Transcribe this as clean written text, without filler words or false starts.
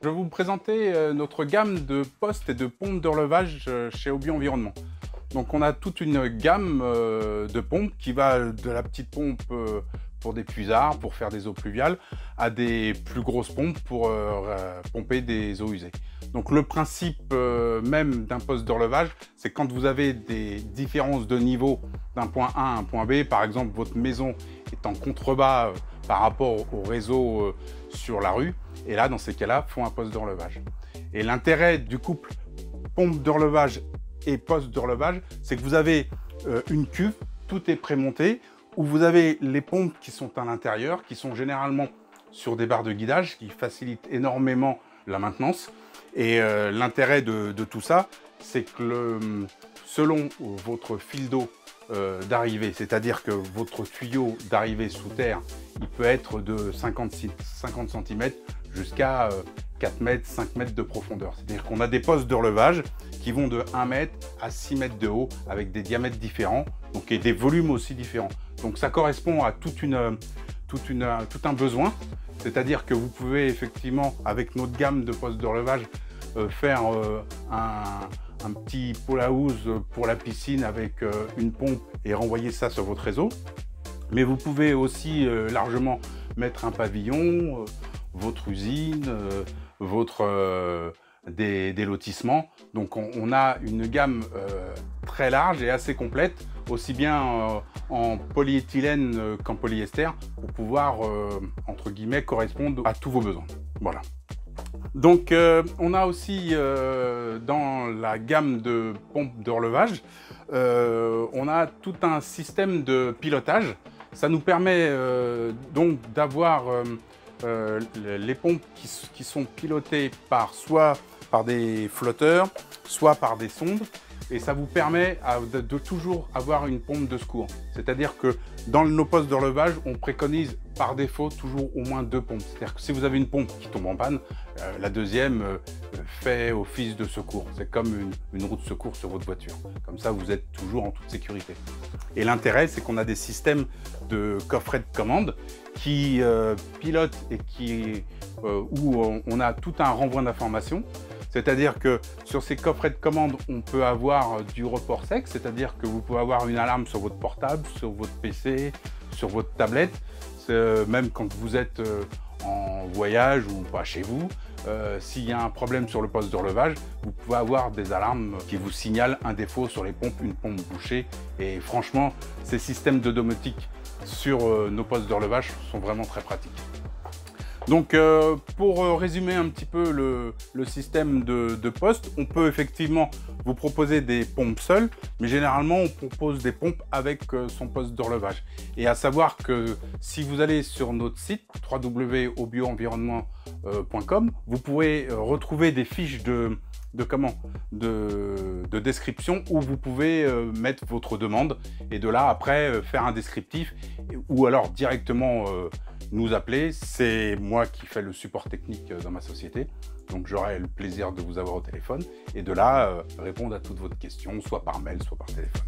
Je vais vous présenter notre gamme de postes et de pompes de relevage chez Hobby Environnement. Donc on a toute une gamme de pompes qui va de la petite pompe pour des puisards, pour faire des eaux pluviales, à des plus grosses pompes pour pomper des eaux usées. Donc le principe même d'un poste de relevage, c'est quand vous avez des différences de niveau d'un point A à un point B, par exemple votre maison est en contrebas par rapport au réseau sur la rue, et là dans ces cas-là, il faut un poste de relevage. Et l'intérêt du couple pompe de relevage et poste de relevage, c'est que vous avez une cuve, tout est prémonté, où vous avez les pompes qui sont à l'intérieur, qui sont généralement sur des barres de guidage, qui facilitent énormément la maintenance. Et l'intérêt de tout ça, c'est que selon votre fil d'eau d'arrivée, c'est-à-dire que votre tuyau d'arrivée sous terre, il peut être de 50 cm jusqu'à 4 mètres, 5 mètres de profondeur. C'est-à-dire qu'on a des postes de relevage qui vont de 1 mètre à 6 mètres de haut avec des diamètres différents donc, et des volumes aussi différents. Donc ça correspond à tout un besoin. C'est-à-dire que vous pouvez effectivement, avec notre gamme de postes de relevage, faire un petit pool house pour la piscine avec une pompe et renvoyer ça sur votre réseau. Mais vous pouvez aussi largement mettre un pavillon, votre usine, des lotissements. Donc on a une gamme très large et assez complète, aussi bien en polyéthylène qu'en polyester, pour pouvoir, entre guillemets, correspondre à tous vos besoins. Voilà. Donc on a aussi dans la gamme de pompes de relevage, on a tout un système de pilotage. Ça nous permet donc d'avoir les pompes qui sont pilotées soit par des flotteurs, soit par des sondes. Et ça vous permet de toujours avoir une pompe de secours. C'est-à-dire que dans nos postes de relevage, on préconise par défaut toujours au moins 2 pompes. C'est-à-dire que si vous avez une pompe qui tombe en panne, la deuxième fait office de secours. C'est comme une roue de secours sur votre voiture. Comme ça, vous êtes toujours en toute sécurité. Et l'intérêt, c'est qu'on a des systèmes de coffrets de commande qui pilotent et où on a tout un renvoi d'informations. C'est-à-dire que sur ces coffrets de commande, on peut avoir du report sec, c'est-à-dire que vous pouvez avoir une alarme sur votre portable, sur votre PC, sur votre tablette, même quand vous êtes en voyage ou pas chez vous. S'il y a un problème sur le poste de relevage, vous pouvez avoir des alarmes qui vous signalent un défaut sur les pompes, une pompe bouchée. Et franchement, ces systèmes de domotique sur nos postes de relevage sont vraiment très pratiques. Donc pour résumer un petit peu le système de poste, on peut effectivement vous proposer des pompes seules, mais généralement on propose des pompes avec son poste de relevage. Et à savoir que si vous allez sur notre site www.hobbyenvironnement.com, vous pourrez retrouver des fiches de description où vous pouvez mettre votre demande et de là après faire un descriptif ou alors directement nous appeler. C'est moi qui fais le support technique dans ma société, donc j'aurai le plaisir de vous avoir au téléphone et de là répondre à toutes vos questions, soit par mail, soit par téléphone.